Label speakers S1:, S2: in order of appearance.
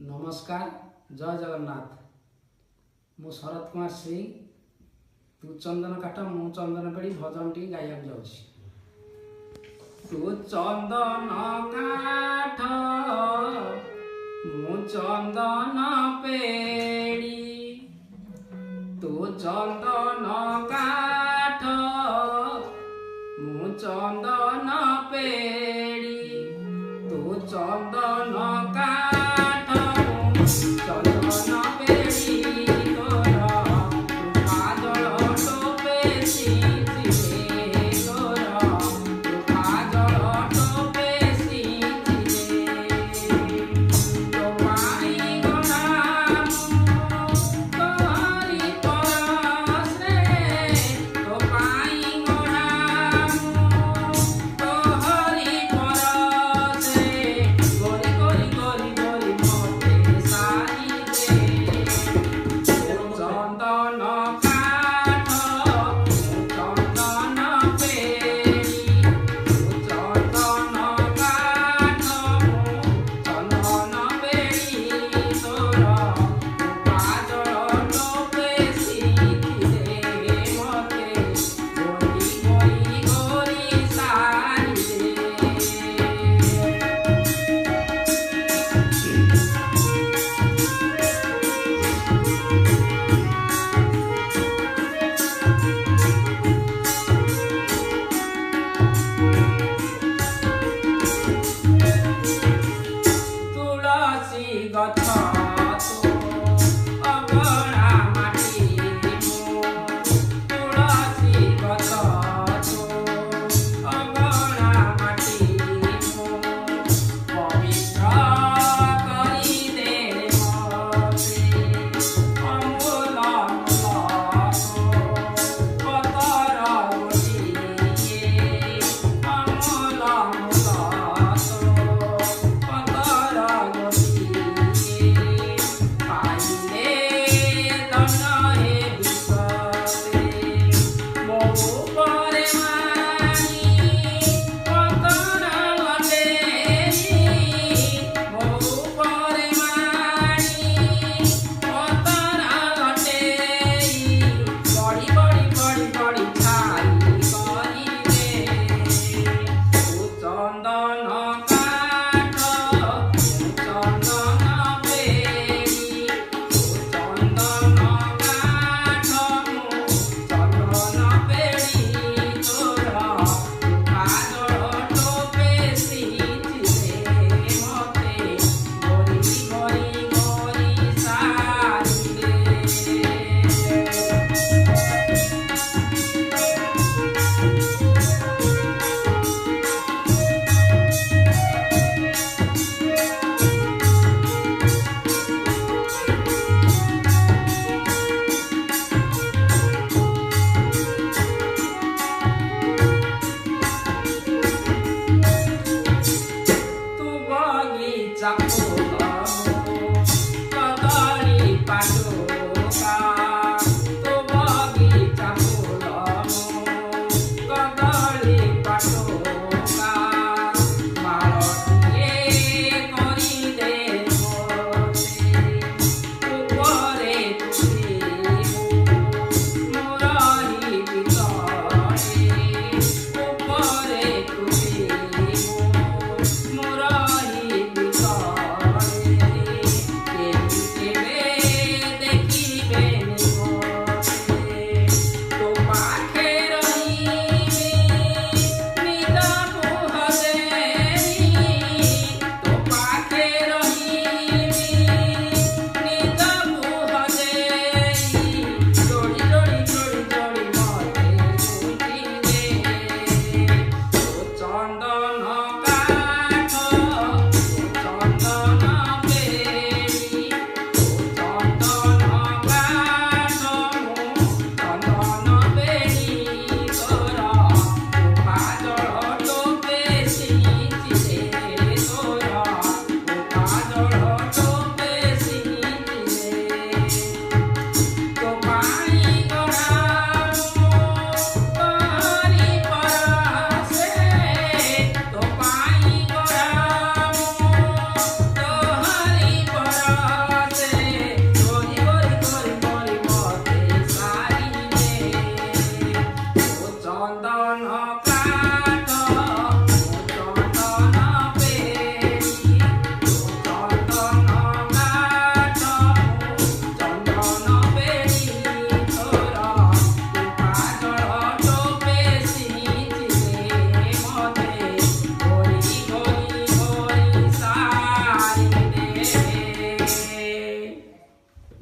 S1: नमस्कार जय जगन्नाथ मु शरद कुमार सिंह तू चंदन काट मु चंदन पेड़ी भजन टी गाइया जाऊँ। तू चंदन काठ मु चंदन पेड़ी तू चंदन काठ मु चंदन पेड़ी तू चंदन काठ चंदन पेड़ी तोरा तू काजल टोपे सींचिले तोरा तू काजल टोपे सींचिले तो पाई गणा तोहरी परस रे तो पाई गणा तोहरी परस रे गोरी गोरी गोरी गोरी मोते सारी दे चंदन काठ चंदन पेड़ी चंदन काठ चंदन पेड़ी तोरा काजल टोपे सींचिले मते गोरी गोरी गोरी सारी दे। तुलसी गछ तो अगणा माटी मु तुलसी गछ तो अगणा माटी मु पवित्र करी दे मते अमूल पतर गोटिए अमूल पतर गोटिए ଚନ୍ଦନ